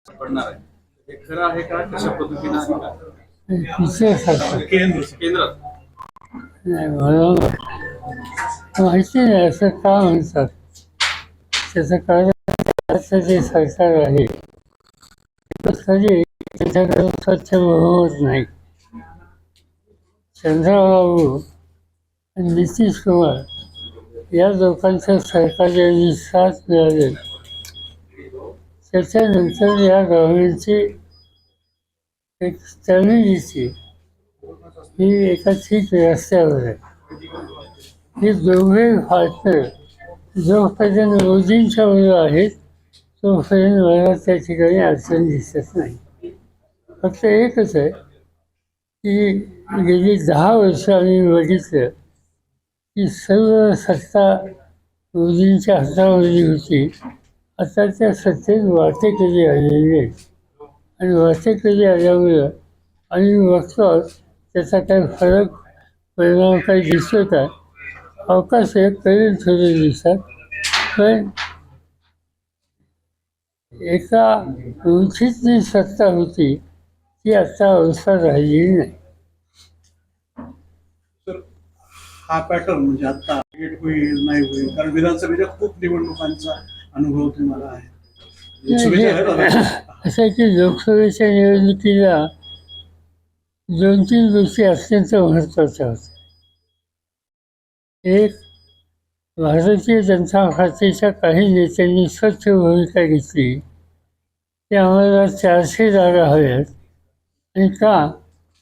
पडणार आहे. हे खरं आहे का? कशा पद्धतीने आहे का? केंद्रात नाही मला माहिती नाही असं का म्हणतात. त्याचं कारण असं जे सरकार आहे कधी त्याच्याकडे स्वच्छ बहुमत नाही. चंद्रबाबू आणि नितीश कुमार या लोकांचं सरकारने साथ मिळाले. त्याच्यानंतर या गव्हर्नमेंटची एक स्टॅबिलिटी ही एका ठीक रस्त्यावर आहे. हे दोघे पार्टनर जोपर्यंत मोदींच्या बरोबर आहेत तोपर्यंत मला त्या ठिकाणी अडचण दिसत नाही. फक्त एकच आहे की गेली 10 वर्ष आम्ही बघितलं की सर्व सत्ता मोदींच्या हातामध्ये होती. आता त्या सत्तेत वाटेकरी आलेली आहेत आणि वाटेकरी आल्यामुळं आम्ही बघतो त्याचा काही फरक परिणाम काही दिसतो का? अवकाश आहे करेल थोडे दिवसात, पण एका उंचीत जी सत्ता होती ती आता अवस्था राहिलेली नाही. तर हा पॅटर्न म्हणजे आता होईल नाही होईल, कारण विधानसभेच्या खूप निवडणुकांचा अनुभव तुम्हाला आहे. असं आहे की लोकसभेच्या निवडणुकीला 2-3 गोष्टी अत्यंत महत्त्वाच्या होत्या. एक, भारतीय जनता पार्टीच्या काही नेत्यांनी स्वच्छ भूमिका घेतली की आम्हाला 400 जागा हव्यात. आणि का?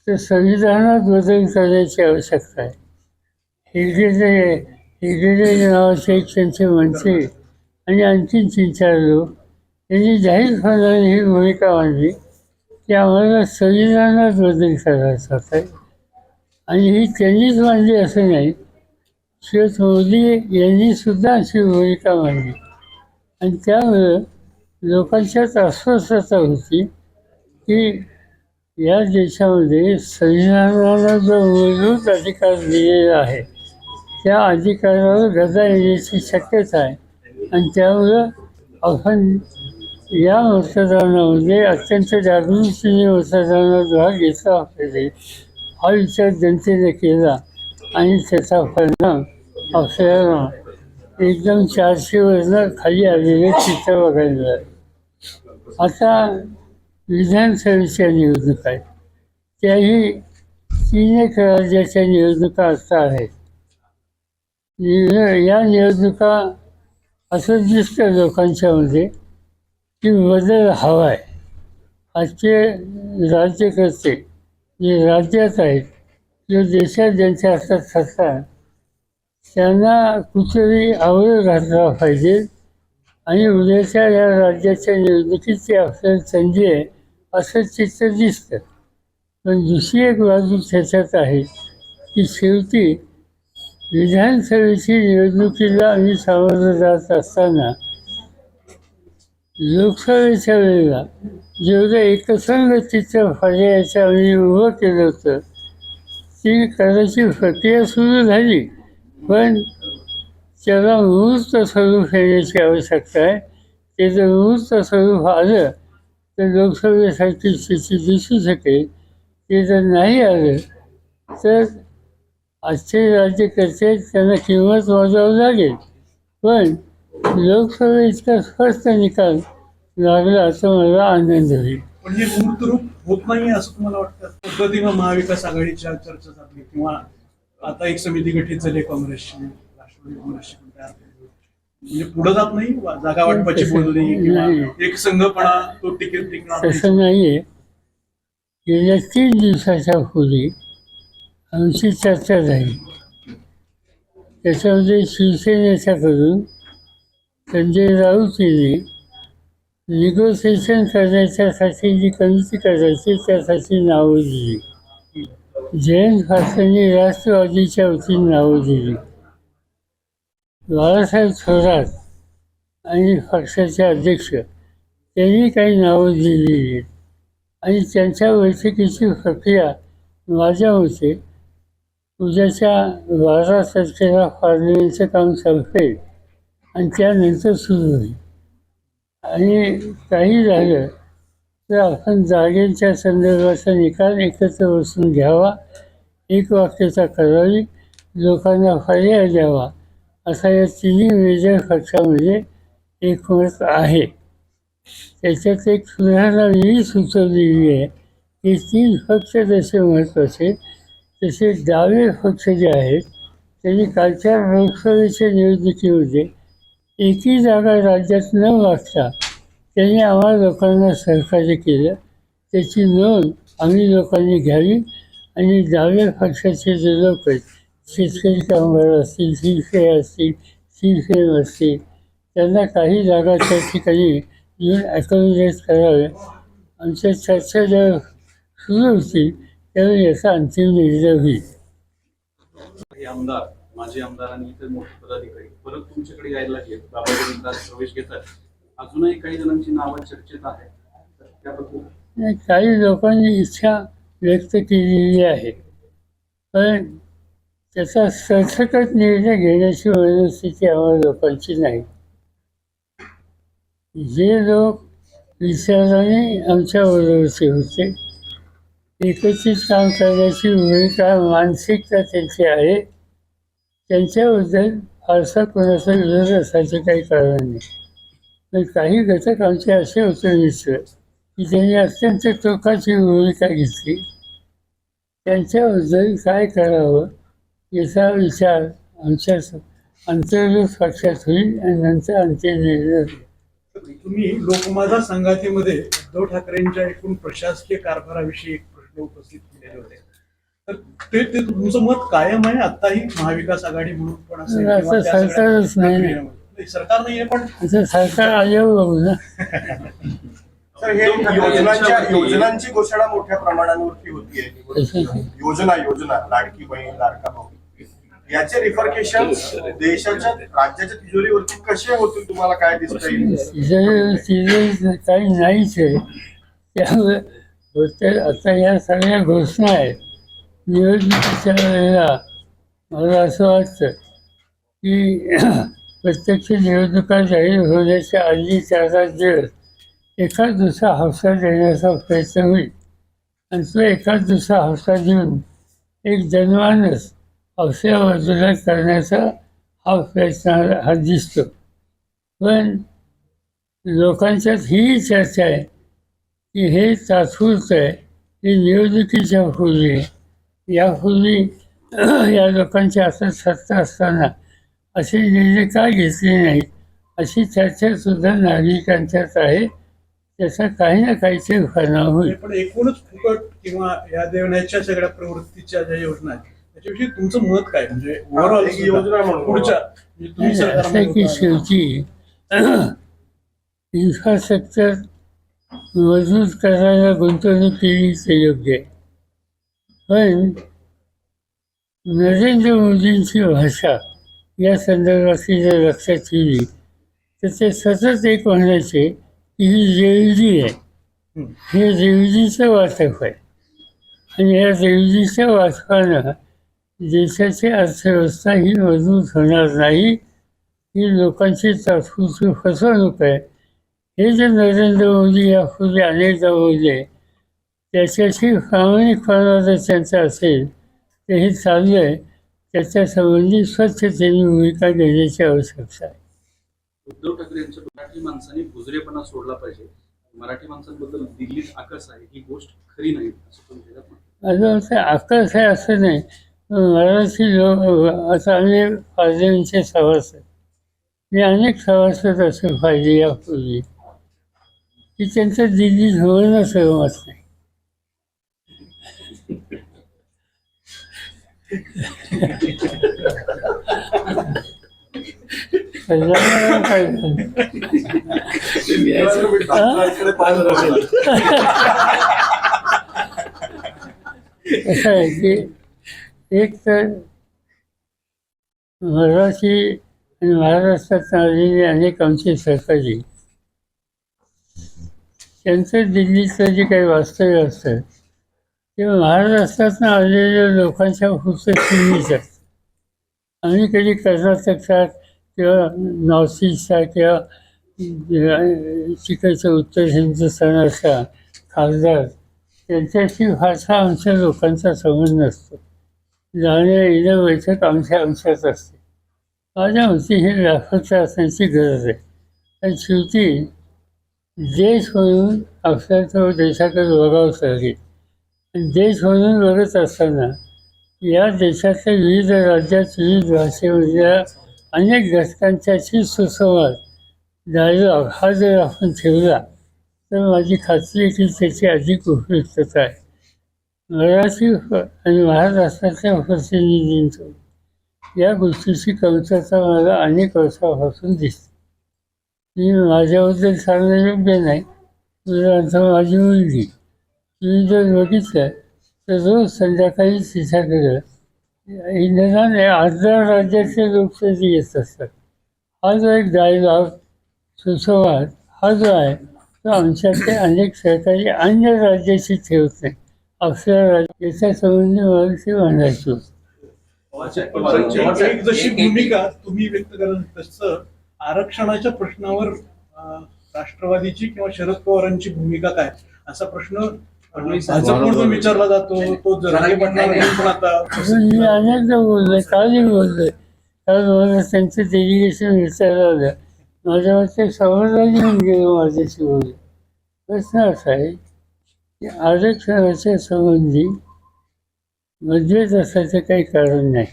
तर संविधानात बदल करण्याची आवश्यकता आहे. हेगडे नावाचे एक त्यांचे मंत्री आणि आणखीन 3-4 लोक यांनी जाहीरपणाने ही भूमिका मांडली की आम्हाला संविधानात बदल करायचा होता. आणि ही त्यांनीच मांडली असं नाही, श्री मोदी यांनी सुद्धा अशी भूमिका मांडली. आणि त्यामुळं लोकांच्यात अस्वस्थता होती की या देशामध्ये संविधानाला जो मूलभूत अधिकार दिलेला आहे त्या अधिकारावर गदा येण्याची शक्यता आहे. आणि त्यामुळं आपण या मतदानामध्ये अत्यंत जागृतीने मतदानात भाग घेतला पाहिजे हा विचार जनतेने केला आणि त्याचा परिणाम आपल्याला एकदम 400 खाली आलेले चित्र बघायला मिळाले. आता विधानसभेच्या निवडणुका आहेत, त्याही 3 राज्याच्या निवडणुका आता आहेत. या निवडणुका असं दिसतं लोकांच्यामध्ये की बदल हवा आहे. आजचे राज्यकर्ते जे राज्यात आहेत, जे देशात ज्यांच्या हातात सत्ता आहे, त्यांना कुठेतरी आवड घातला पाहिजे आणि उद्याच्या या राज्याच्या निवडणुकीची आपल्याला संधी आहे असं चित्र दिसतं. पण दुसरी एक बाजू त्याच्यात आहे की शेवटी विधानसभेची निवडणुकीला आम्ही सामोरं जात असताना लोकसभेच्या वेळेला जेवढं एकसंघ चित्र पर्यायाचं आम्ही उभं केलं होतं ती करायची प्रक्रिया सुरू झाली, पण त्याला मूर्त स्वरूप येण्याची आवश्यकता आहे. ते जर मूर्त स्वरूप आलं तर लोकसभेसारखी स्थिती दिसू शकेल. ते जर नाही आलं तर आजचे राज्यकर्ते त्यांना किंमत मोजावं लागेल. पण लोकसभा इतका स्पष्ट निकाल लागला तर मला आनंद होईल. पण हे मूर्तरूप होत नाही असं तुम्हाला वाटतं? पद्धतीनं महाविकास आघाडीच्या चर्चा झाली किंवा आता एक समिती गठीत झाली काँग्रेसची, राष्ट्रवादी काँग्रेसची, म्हणजे पुढे जात नाही जागा वाटपाची बोलणी किंवा एक संघपणा तो टिकणार तसं नाहीये. गेल्या 3 दिवसाच्या पूर्वी आमची चर्चा झाली. त्याच्यामध्ये शिवसेनेच्याकडून संजय राऊत यांनी निगोसिएशन करण्याच्यासाठी जी कमिटी करायची त्यासाठी नावं दिली. जयंत पाटलांनी राष्ट्रवादीच्या वतीने नावं दिली. बाळासाहेब थोरात आणि पक्षाचे अध्यक्ष त्यांनी काही नावं दिलेली आहेत. आणि त्यांच्या बैठकीची प्रक्रिया माझ्या मते उद्याच्या 12 तारखेला पार्लमेंटचं काम संपेल आणि त्यानंतर सुरू होईल. आणि काही झालं तर आपण जागेच्या संदर्भाचा निकाल एकत्र बसून घ्यावा, एक वाक्यता करावी, लोकांना पर्याय द्यावा, असा या तिन्ही मेजर पक्षामध्ये एकमत आहे. त्याच्यात एक सुधारणा मी सुचवलेली आहे की 3 पक्ष जसे महत्त्वाचे तसे डावे पक्ष जे आहेत त्यांनी कालच्या लोकसभेच्या निवडणुकीमध्ये एकही जागा राज्यात न मागता त्यांनी आम्हा लोकांना सहकार्य केलं. त्याची नोंद आम्ही लोकांनी घ्यावी आणि डाव्या पक्षाचे जे लोक आहेत, शेतकरी कामगार असतील, शिवसेना असतील, शिवसेना असतील, त्यांना काही जागा त्या ठिकाणी येऊन ॲकोमोडेट करावे. आमच्या चर्चा जेव्हा सुरू होतील त्यावेळी याचा अंतिम निर्णय होईल. हे आमदार माजी आमदार आणि इतर मोठे पदाधिकारी परत तुमच्याकडे यायला लागले, बाबाजी प्रवेश घेतात, अजूनही काही जणांची नावं चर्चेत आहेत, तर त्याबद्दल काही लोकांनी इच्छा व्यक्त केलेली आहे, पण त्याचा सरसकट निर्णय घेण्याची मनस्थिती आम्हा लोकांची नाही. जे लोक विचाराने आमच्याबरोबरचे होते, एकत्रित काम करण्याची भूमिका मानसिकता त्यांची आहे, त्यांच्याबद्दल फारसा कोणाचा विरोध असायचं काही कारण नाही. पण काही घटक आमचे असे होते मित्र की त्यांनी अत्यंत टोकाची भूमिका घेतली. त्यांच्याबद्दल काय करावं याचा विचार आमच्या अंतर्गत पक्षात होईल आणि नंतर अंतिम निर्णय होईल. तुम्ही लोकमाता संघातीमध्ये उद्धव ठाकरेंच्या एकूण प्रशासकीय कारभाराविषयी एक प्रश्न उपस्थित केलेले होते, तर ते तुमचं मत कायम आहे आताही महाविकास आघाडी म्हणून पण असेल किंवा असं त्या सगळ्या सरकारच नाही. प्रक्रियेमध्ये? सरकार नाहीये पण असं सरकार आल्यावर बघू ना. सर, हे योजनांची घोषणा मोठ्या प्रमाणावरती होतीये. योजना लाडकी बहीण, लाडका भाऊ, याचे रिफर्केशन देशाच्या राज्याच्या तिजोरीवरती कसे होतील तुम्हाला काय दिसत येईल? तिथे काही नाहीच आहे. त्यामुळे होते आता या सगळ्या घोषणा आहेत. निवडणुकीच्या वेळेला मला असं वाटतं की प्रत्यक्ष निवडणुका जाहीर होण्याच्या आधी 4-5 दिवस एखाद दुसरा हौसा देण्याचा प्रयत्न होईल आणि तो एखाद दुसरा हौसा देऊन एक जनमानस हौस्या बाजूला करण्याचा हा प्रयत्न हा दिसतो. पण लोकांच्यात ही चर्चा आहे की हे तात्पुरतं आहे, हे निवडणुकीच्या पूर्वी आहे. यापूर्वी या लोकांच्या हातात सत्ता असताना असे निर्णय का घेतले नाहीत अशी चर्चासुद्धा नागरिकांच्यात आहे. त्याचा काही ना काहीतरी परिणाम होईल. पण एकूणच फुकट किंवा या देण्याच्या सगळ्या प्रवृत्तीच्या ज्या योजना आहेत त्याच्याविषयी तुमचं मत काय, म्हणजे ओव्हरऑल योजना म्हणून पुढच्या म्हणजे तुम्ही असं आहे की शेवटी इन्फ्रास्ट्रक्चर मजबूत करायला गुंतवणूक केली ते योग्य आहे. पण नरेंद्र मोदींची भाषा या संदर्भातली जर लक्षात ठेवली तर ते सतत एक म्हणायचे की ही रेवजी आहे, हे रेवजीचं वाटप आहे आणि या रेवजीच्या वाटपानं देशाची अर्थव्यवस्था ही मजबूत होणार नाही, ही लोकांची तात्पुरती फसवणूक आहे. हे जे नरेंद्र मोदी यापूर्वी अनेकदा बोलले त्याच्याशी प्रामाणिकपणा जर त्यांचा असेल तर हे चालू आहे. त्याच्या संबंधी स्वच्छतेने भूमिका घेण्याची आवश्यकता आहे. उद्धव ठाकरे यांच्या मराठी माणसांनी बुजरेपणा सोडला पाहिजे, मराठी माणसांबद्दल दिल्लीत आकस आहे, ही गोष्ट खरी नाही असं तुम्ही माझं असं आकर्ष आहे असं नाही. मराठी लोक आता अनेक पार्लमेंटचे सभासद, मी अनेक सभासद असे पाहिजे यापूर्वी की त्यांचं दिल्लीत होणं सहमत नाही. काय कसं आहे की एक तर मराठी आणि महाराष्ट्रात आलेली अनेक आमचे सहकारी त्यांचं दिल्लीचं जे काही वास्तव्य असतं ते महाराष्ट्रातून आलेल्या लोकांच्या पुढचं सीमित असतं. आम्ही कधी कर्नाटकात किंवा नॉर्थ ईस्टचा किंवा तिकडचं उत्तर हिंदुस्थान असता खासदार त्यांच्याशी फारसा आमच्या लोकांचा संबंध नसतो. जाण्या येणं बैठक आमच्या अंशात असते. माझ्या मते हे व्यापकता असण्याची गरज आहे. पण शेवटी देश म्हणून आपल्याला देशाकडे बघावंच लागेल. आणि देश म्हणून बघत असताना या देशातल्या विविध राज्यात विविध भाषेमधल्या अनेक घटकांच्याशी सुसंवाद डायलॉग हा जर आपण ठेवला तर माझी खात्री आहे की त्याची अधिक उपयुक्तता आहे. मराठी आणि महाराष्ट्रातल्या प्रतिनिधींचं या गोष्टीची कमतरता मला अनेक वर्षापासून दिसते. मी माझ्याबद्दल सांगणं योग्य नाही. उदाहरणार्थ माझी मुलगी तुम्ही जर बघितलं तर रोज संध्याकाळी तिच्याकडं निदान 8-10 राज्याचे लोक तरी येत असतात. हा जो एक डायलॉग सुसंवाद हा जो आहे तो आमच्याकडे अनेक सहकारी अन्य राज्याशी ठेवत नाही. आपल्या राज्य याच्या संबंधी मला ती म्हणायची होती. एक जशी भूमिका तुम्ही व्यक्त कराल तसं आरक्षणाच्या प्रश्नावर राष्ट्रवादीची किंवा शरद पवारांची भूमिका काय असा प्रश्न भाजपकडून विचारला जातो. तो जरांगे पाटलांकडून पण आता मी अनेकदा बोललोय, कालही बोललोय. काल मला त्यांचं डेलिगेशन विचारलं आलं. माझ्या मते समाजाने येऊन गेलो माझ्याशी बोलले. प्रश्न असा आहे की आरक्षणाच्या संबंधी मतभेद असायचं काही कारण नाही.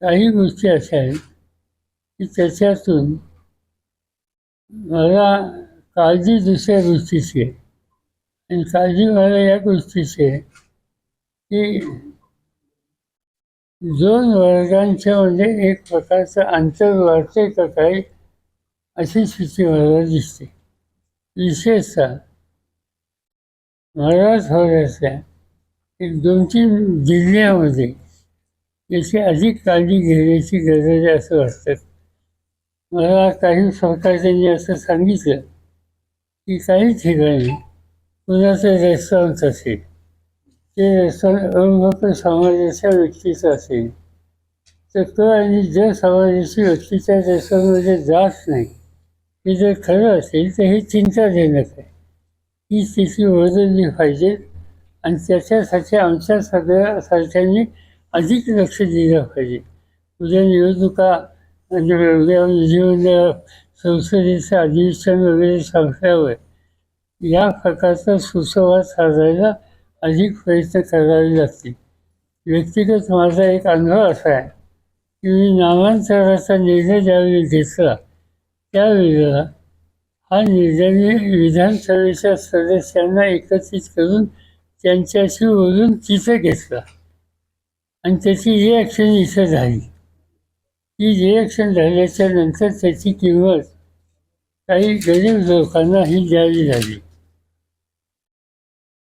काही गोष्टी अशा आहेत की त्याच्यातून मला काळजी दुसऱ्या गोष्टीची आहे. आणि काळजी मला या गोष्टीची आहे की 2 वर्गांच्या मध्ये एक प्रकारचं अंतर वाढते का काय अशी स्थिती मला दिसते. विशेषतः मराठवाड्यातल्या एक 2-3 जिल्ह्यामध्ये याची अधिक काळजी घेण्याची गरज आहे असं वाटतं. मला काही सहकार्यांनी असं सांगितलं की काही ठिकाणी कुणाचं रेस्टॉरंट असेल, ते रेस्टॉरंट अविभक्त समाजाच्या व्यक्तीचं असेल तर तो आणि जर समाजाची व्यक्तीच्या रेस्टॉरंटमध्ये जात नाही हे जर खरं असेल तर हे चिंताजनक आहे. ही स्थिती बदलली पाहिजे आणि त्याच्यासाठी आमच्या सगळ्या सारख्यांनी अधिक लक्ष दिलं पाहिजे. उद्या निवडणुका म्हणजे उद्या विधिमंडळ संसदेचं अधिवेशन वगैरे संपल्यावर या प्रकारचा सुसंवाद साधायला अधिक प्रयत्न करावे लागतील. व्यक्तिगत माझा एक अनुभव असा आहे की मी नामांतराचा निर्णय ज्यावेळी घेतला त्यावेळेला हा निर्णय मी विधानसभेच्या सदस्यांना एकत्रित करून त्यांच्याशी बोलून तिथं घेतला आणि त्याची रिॲक्शन इथं झाली. ती रिॲक्शन झाल्याच्या नंतर त्याची किंमत काही गरीब लोकांनाही द्यावी लागली.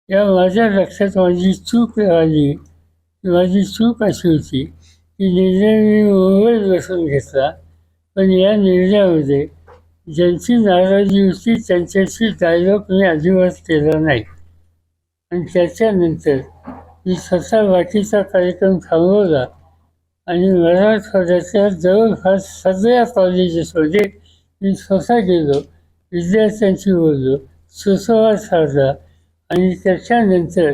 या माझ्या लक्षात माझी चूक आली. माझी चूक अशी होती की निर्णय मी मुंबईत बसून घेतला, पण या निर्णयामध्ये ज्यांची नाराजी होती त्यांच्याशी डायलॉग मी अजिबात केला नाही. आणि त्याच्यानंतर मी स्वतः बाकीचा कार्यक्रम थांबवला आणि मराठवाड्यातल्या जवळपास सगळ्या कॉलेजेसमध्ये मी स्वतः गेलो, विद्यार्थ्यांशी बोललो, सुसंवाद साधला आणि त्याच्यानंतर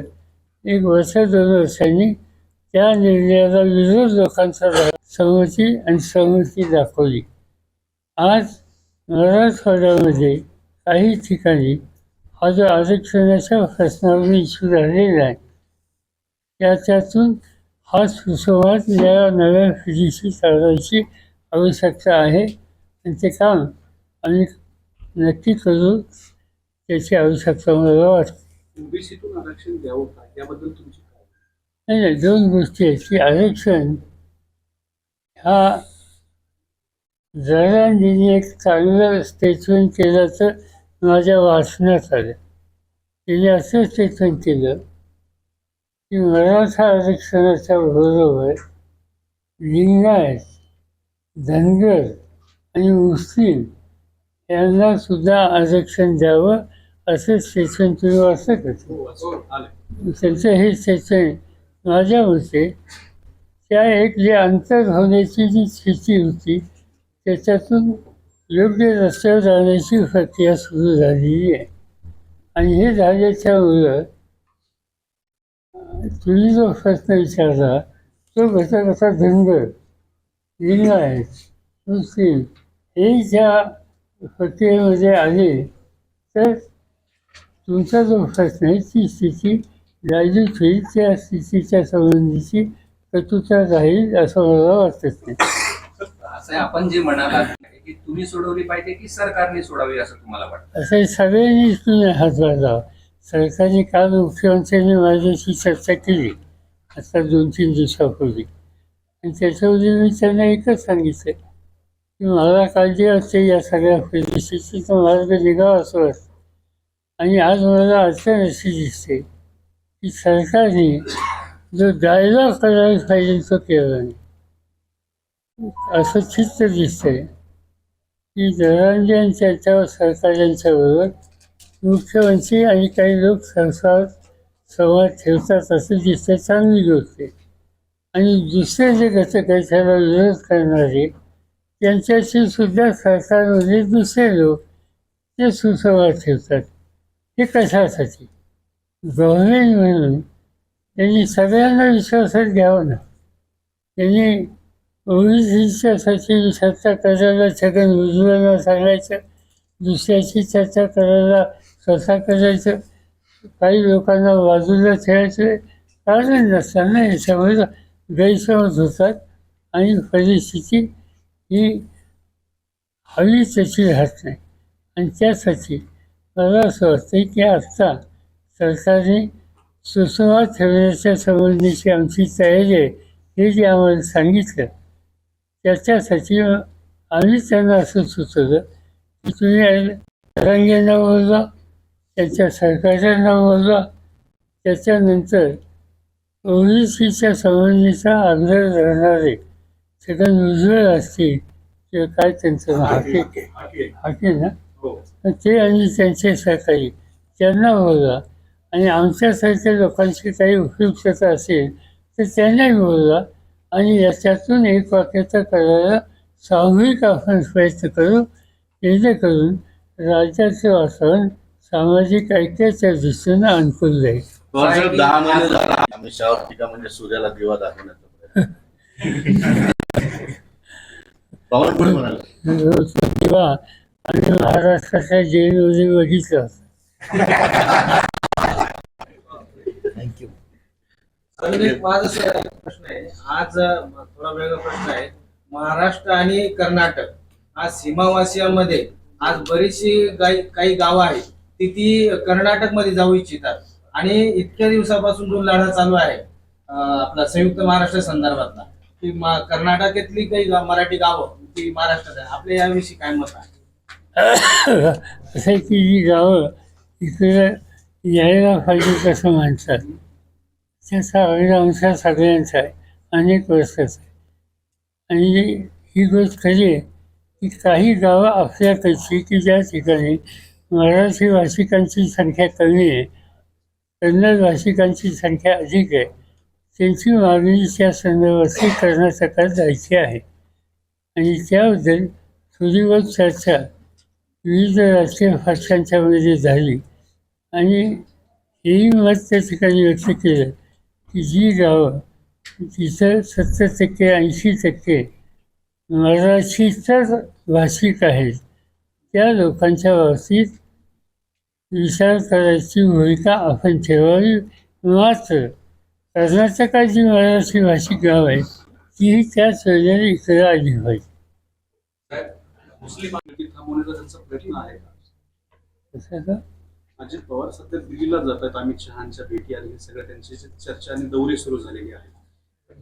1 वर्ष 2 वर्षांनी त्या निर्णयाला विरोध लोकांचा सहमती दाखवली. आज मराठवाड्यामध्ये काही ठिकाणी हा जो आरक्षणाच्या प्रश्नावर इश्यू झालेला आहे त्यातून हा सुसंवाद या नव्या पिढीशी साधायची आवश्यकता आहे आणि ते काम आम्ही नक्की करू. त्याची आवश्यकता मला वाटते. ओबीसीतून आरक्षण द्यावं का याबद्दल तुमची काय? नाही 2 गोष्टी आहेत की आरक्षण हा जरांनी एक चांगलं स्टेटमेंट केलं तर माझ्या वाचण्यात आलं. तिने असं स्टेटमेंट केलं की मराठा आरक्षणाच्या बरोबर लिंगायत, धनगर आणि मुस्लिम यांना सुद्धा आरक्षण द्यावं असं स्टेटमेंट तुम्ही वाचत होते. त्यांचं हे स्टेटमेंट माझ्या मते त्या एक जे अंतर होण्याची जी स्थिती होती त्याच्यातून योग्य रस्त्यावर जाण्याची प्रक्रिया सुरू झालेली आहे आणि हे झाल्याच्यामुळं तुम्ही जो प्रश्न विचारला तो घटकाचा धनगर, लिंगायत, मुस्लिम हे ज्या प्रक्रियेमध्ये आले तर तुमचा जो प्रश्न आहे ती स्थिती डायल्यूट होईल, त्या स्थितीच्या संबंधीची कटुता राहील असं मला वाटत नाही. असं आपण जे म्हणालात की तुम्ही सोडवली पाहिजे की सरकारने सोडावी असं तुम्हाला वाटतं? असं सगळ्यांनी तुम्ही हातभार लावा. सरकारने काल मुख्यमंत्र्यांनी माझ्याशी चर्चा केली आता 2-3 दिवसापूर्वी, आणि त्याच्यावरती मी त्यांना एकच सांगितलं की मला काळजी असते या सगळ्या परिस्थितीची, तो मार्ग निघावा असं वाटतं. आणि आज मला अडचण अशी दिसते की सरकारने जो डायलॉग करायला पाहिजे तो केला नाही. असं चित्र दिसतंय की दरांजे आणि त्याच्यावर सरकार यांच्याबरोबर मुख्यमंत्री आणि काही लोक संवाद ठेवतात असं दिसतं. चांगली गोष्ट आहे. आणि दुसरे जे घटक आहेत त्याला विरोध करणारे त्यांच्याशी सुद्धा सरकारमध्ये दुसरे लोक ते सुसंवाद ठेवतात. हे कशासाठी? गव्हर्नमेंट म्हणून त्यांनी सगळ्यांना विश्वासात घ्यावं ना. त्यांनी ओबीसीच्यासाठी चर्चा करायला छगन भुजबळांना सांगायचं, दुसऱ्याची चर्चा करायला स्वतः करायचं, काही लोकांना बाजूला ठेवायचं कारण नसताना याच्यामुळे गैरसमज होतात आणि परिस्थिती ही हवी तशी राहत नाही. आणि त्यासाठी मला असं वाटतं की आत्ता सरकारने सुसंवाद ठेवण्याच्या संबंधीची आमची तयारी आहे हे जे आम्हाला सांगितलं त्याच्यासाठी आम्ही त्यांना असं सुचवलं की तुम्ही रंगेंना बोलवा, त्यांच्या सरकारच्यांना बोलवा, त्याच्यानंतर ओबीसीच्या संबंधीचा आग्रह धरणारे छगन भुजबळ असतील किंवा काय त्यांचं नाव हाके ना, तर ते आणि त्यांचे सहकारी त्यांना बोलवा. आणि आमच्यासारख्या लोकांची काही उपयुक्तता असेल तर त्यांनाही बोलवा. आणि याच्यातून एक वाक्यता करायला सामूहिक आपण प्रयत्न करू, जेणेकरून राज्याचं वातावरण सामाजिक ऐक्याच्या दृष्टीनं अनुकूल राहील. 10 महिने झाला अमित शहा टीका म्हणजे सूर्याला दिवा दाखवण्याचा प्रयत्न. पवार पुढे म्हणाले किंवा आणि महाराष्ट्राच्या जेलमध्ये बघितलं. थँक्यू. माझा प्रश्न आहे, आज थोडा वेगळा प्रश्न आहे. महाराष्ट्र आणि कर्नाटक आज सीमावासियांमध्ये आज बरीचशी काही गावं आहेत ती कर्नाटकमध्ये जाऊ इच्छितात आणि इतक्या दिवसापासून जो लढा चालू आहे आपला संयुक्त महाराष्ट्र संदर्भातला की कर्नाटकातली काही मराठी गावं ती महाराष्ट्रात आहे. आपल्या याविषयी काय मत आहे? असं की जी गावं इकडे यायला पाहिजे कसं माणसात त्याचा आमच्या सगळ्यांचा आहे, अनेक वर्षाचा आहे. आणि ही गोष्ट खरी आहे की काही गावं आपल्याकडची की ज्या ठिकाणी मराठी भाषिकांची संख्या कमी आहे, कन्नड भाषिकांची संख्या अधिक आहे, त्यांची मागणी त्या संदर्भातही कर्नाटकात जायची आहे. आणि त्याबद्दल थोडी बहुत चर्चा विविध राजकीय पक्षांच्यामध्ये झाली आणि हेही मत त्या ठिकाणी व्यक्त केलं की जी गावं तिथं 70% 80% मराठीचाच भाषिक आहेत त्या लोकांच्या बाबतीत विचार करायची भूमिका आपण ठेवावी. मात्र कर्नाटकात जी मराठी भाषिक गाव आहे तीही त्याच वेळेला इकडे आली पाहिजे. मुस्लिम आकृती थांबवण्याचा त्यांचा प्रयत्न आहे का? कसं का? अजित पवार सध्या दिल्लीला जात आहेत, अमित शहांच्या भेटी आणि हे सगळं त्यांची चर्चा आणि दौरे सुरू झालेली आहे.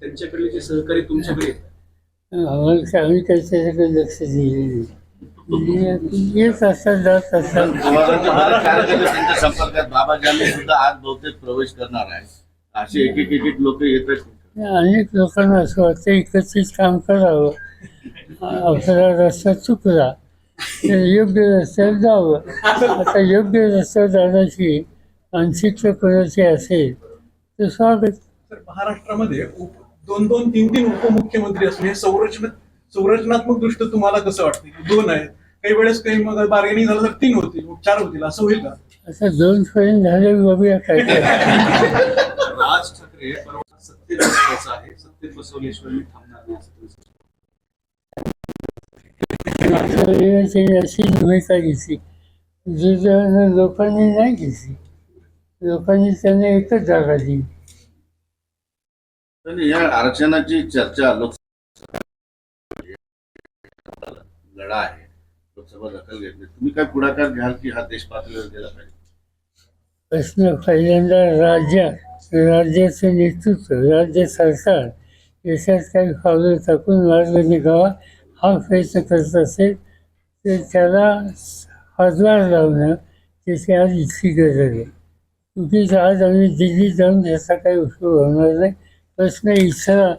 त्यांच्याकडले जे सहकारी तुमच्याकडे येतात आम्हाला आम्ही काही त्याच्याकडे लक्ष दिले नाही. येत असतात जात असतात. पवारांचे बरेच कार्यकर्ते त्यांच्या संपर्कात बाबाजांनी सुद्धा आज बहुतेक प्रवेश करणार आहे असे एक लोक येत आहेत. अनेक लोकांना असं वाटतं एकत्रित काम करावं, आपला रस्ता चुकला तर योग्य रस्त्यावर जावं. आता योग्य रस्त्यावर जाण्याची मानसिकता कोणाची असेल तर स्वागत. तर महाराष्ट्रामध्ये 2-2, 3-3 उपमुख्यमंत्री असणे हे संरचनात्मक दृष्ट्या तुम्हाला कसं वाटतं? 2 आहेत, काही वेळेस काही मग बार्गेनिंग झालं तर 3 होतील, 4 होतील, असं होईल का? आता 2 पर्यंत झाले बघूया काय काय. राज ठाकरे परवा सत्तेत बसवायचं आहे, सत्तेत बसवल्याशिवाय मी थांबणार नाही असं तुम्ही सांगितलं. त्यांनी अशी भूमिका घेतली जी लोकांनी नाही घेतली. लोकांनी त्यांना एकच जागा दिली. तर या आरक्षणाची चर्चा लढा आहे, लोकसभा दखल घेतली. तुम्ही काय पुढाकार घ्याल की हा देश पातळीवर गेला पाहिजे? प्रश्न पहिल्यांदा राज्याचं नेतृत्व, राज्य सरकार याच्यात काही पावलं टाकून मार्ग निघावा हा प्रयत्न करत असेल तर त्याला हातभार लावणं त्याची आज इतकी गरज आहे. उगीच आज आम्ही दिल्लीत जाऊन याचा काही उपयोग होणार नाही. प्रश्न इथं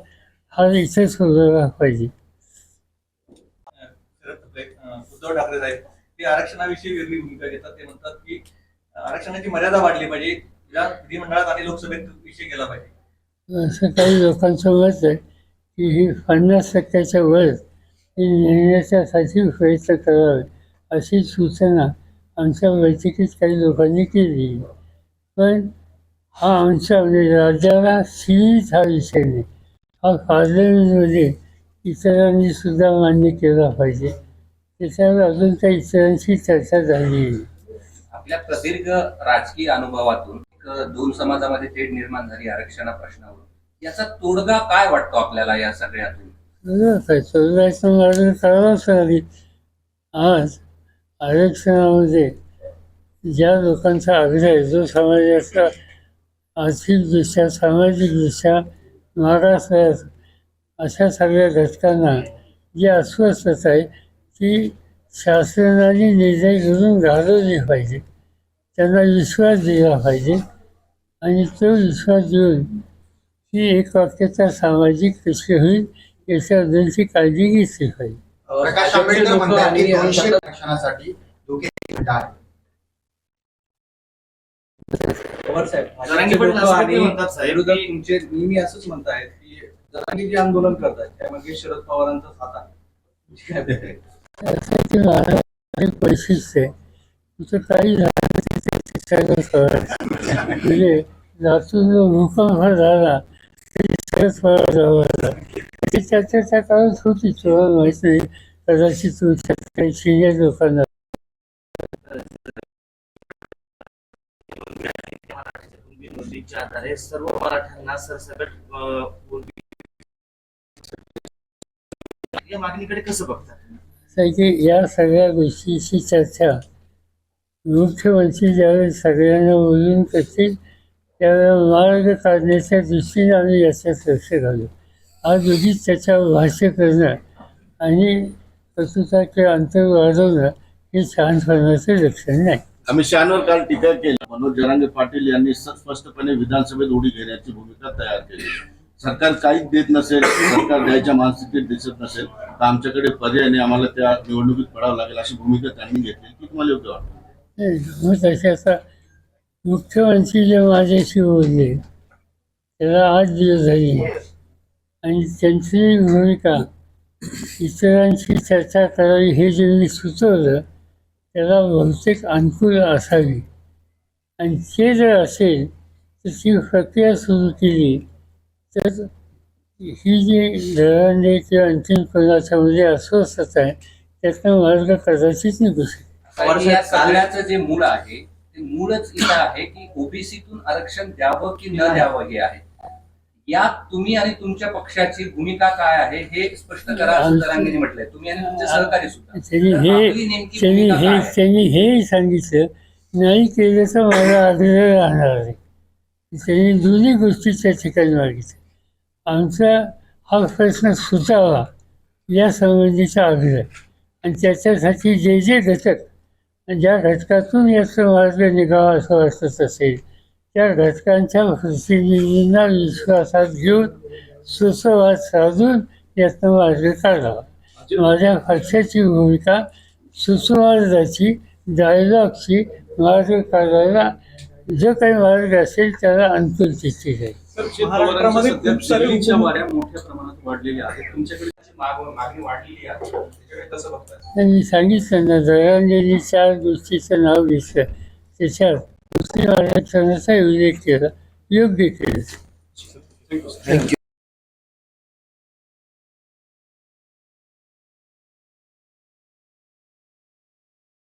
हा इथंच सोडवला पाहिजे. उद्धव ठाकरे साहेब ते आरक्षणाविषयी वेगळी भूमिका घेतात. ते म्हणतात की आरक्षणाची मर्यादा वाढली पाहिजे, या विधिमंडळात आणि लोकसभेत विषय गेला पाहिजे. असं काही लोकांचं मत आहे की ही 50% वर ही नेण्याच्यासाठी प्रयत्न करावे अशी सूचना आमच्या बैठकीत काही लोकांनी केली. पण हा आमच्या म्हणजे राज्याला सीमित हा विषय नाही. हा पार्लमेंटमध्ये इतरांनी सुद्धा मान्य केला पाहिजे. त्याच्यावर अजून काही इतरांशी चर्चा झाली नाही. आपल्या प्रदीर्घ राजकीय अनुभवातून एक 2 समाजामध्ये तेढ निर्माण झाली आरक्षणा प्रश्नावर. याचा तोडगा काय वाटतो आपल्याला या सगळ्यातून? चौदाचं मार्ग करावाच लागेल. आज आरक्षणामध्ये ज्या लोकांचा आग्रह आहे, जो समाजाचा आर्थिकदृष्ट्या सामाजिकदृष्ट्या मागास आहे, अशा सगळ्या घटकांना जी अस्वस्थता आहे ती शासनाने निर्णय घेऊन घालवली पाहिजे. त्यांना विश्वास दिला पाहिजे आणि तो विश्वास देऊन ही एक वाक्यता सामाजिक कशी होईल याच्याबद्दलची काळजी घेतली पाहिजे. प्रकाश आंबेडकर म्हणतात की 200 आरक्षणासाठी दोघे गट आहेत. पवार साहेब, जरांगे भाजपचे पाटील लोकं असं आणि ते म्हणतात साहेब विरोधक की- तुमचे नेहमी असंच म्हणतायत की जरांगे जे आंदोलन करतात त्यामध्ये शरद पवारांचा हात आहे. तुमची काय अभिप्राय? त्यासाठी मला एक वैशिष्ट्य आहे. तुझं काही झालं ते त्याच्यावर करायचं. म्हणजे लातूरला भूकंप झाला तरी शरद पवार जवळ ती त्या काळात होती. तुम्हाला माहीत नाही, कदाचित तुमच्या काही सिनियर लोकांना. नोंदीच्या आधारे सर्व मराठ्यांना सरसकट या मागणीकडे कसं बघतात? की या सगळ्या गोष्टीची चर्चा मुख्यमंत्री ज्यावेळेस सगळ्यांना बोलून करतील त्यावेळेला मार्ग काढण्याच्या दृष्टीने आम्ही याच्यात लक्ष घालू. आज उगीच त्याच्यावर भाष्य करणं आणि कसूचा किंवा अंतर वाढवणं हे शहाणपणाचं लक्षण नाही. अमित शहांवर काल टीका केली. मनोज जरांगे पाटील यांनी स्पष्टपणे विधानसभेत उडी घेण्याची भूमिका तयार केली. सरकार काहीच देत नसेल, सरकार द्यायच्या मानसिकतेत दिसत नसेल तर आमच्याकडे पर्याय नाही, आम्हाला त्या निवडणुकीत पडावं लागेल अशी भूमिका त्यांनी घेतली. ती तुम्हाला योग्य वाटतं? मग तशाचा मुख्यमंत्री जे माझ्याशी बोलले त्याला 8 दिवस झाली आणि त्यांची भूमिका इतरांशी चर्चा करावी हे जे मी सुचवलं त्याला बहुतेक अनुकूल असावी. आणि ते जर असेल तर ती प्रक्रिया सुरू केली तर ही जी दरांडे किंवा आणखीन कोणाच्यामध्ये अस्वस्थता आहे त्यातनं मार्ग कदाचित निघू शकेल. साहेब, या सगळ्याचं जे मूळ आहे ते मूळच इथं आहे की ओबीसीतून आरक्षण द्यावं की न द्यावं हे आहे. यात तुम्ही आणि तुमच्या पक्षाची भूमिका काय आहे हे स्पष्ट करा असं जरांगेंनी म्हटलंय. तुम्ही आणि तुमचे सहकारी सुद्धा. त्यांनी तर आपली नेमकी भूमिका काय आहे? त्यांनी हेही सांगितलं नाही केलं तर माझा आग्रह राहणार आहे. त्यांनी दोन्ही गोष्टीच्या ठिकाणी मागितलं. आमचा हा प्रश्न सुटावा या संबंधीचा आग्रह आणि त्याच्यासाठी जे जे घटक ज्या घटकातून याचा मार्ग निघावा असं वाटत असेल त्या घटकांच्या प्रतिनिधींना विश्वासात घेऊन सुसंवाद साधून यातनं मार्ग काढावा. माझ्या पक्षाची भूमिका सुसंवादाची, डायलॉगची, मार्ग काढायला जो काही मार्ग असेल त्याला अनुकूल केली जाईल. महाराष्ट्रामध्ये खूप सारे दिल्लीच्या वाऱ्या मोठ्या प्रमाणात वाढलेल्या आहेत. तुमच्याकडे मागणी वाढलेली आहे, त्याच्याकडे कसं बघताय? त्यांनी सांगितलं ना, दरांडेंनी 4 गोष्टीचं नाव घेतलं. त्याच्यात मुस्लिम आरक्षणाचा उल्लेख केला, योग्य केलं. थँक्यू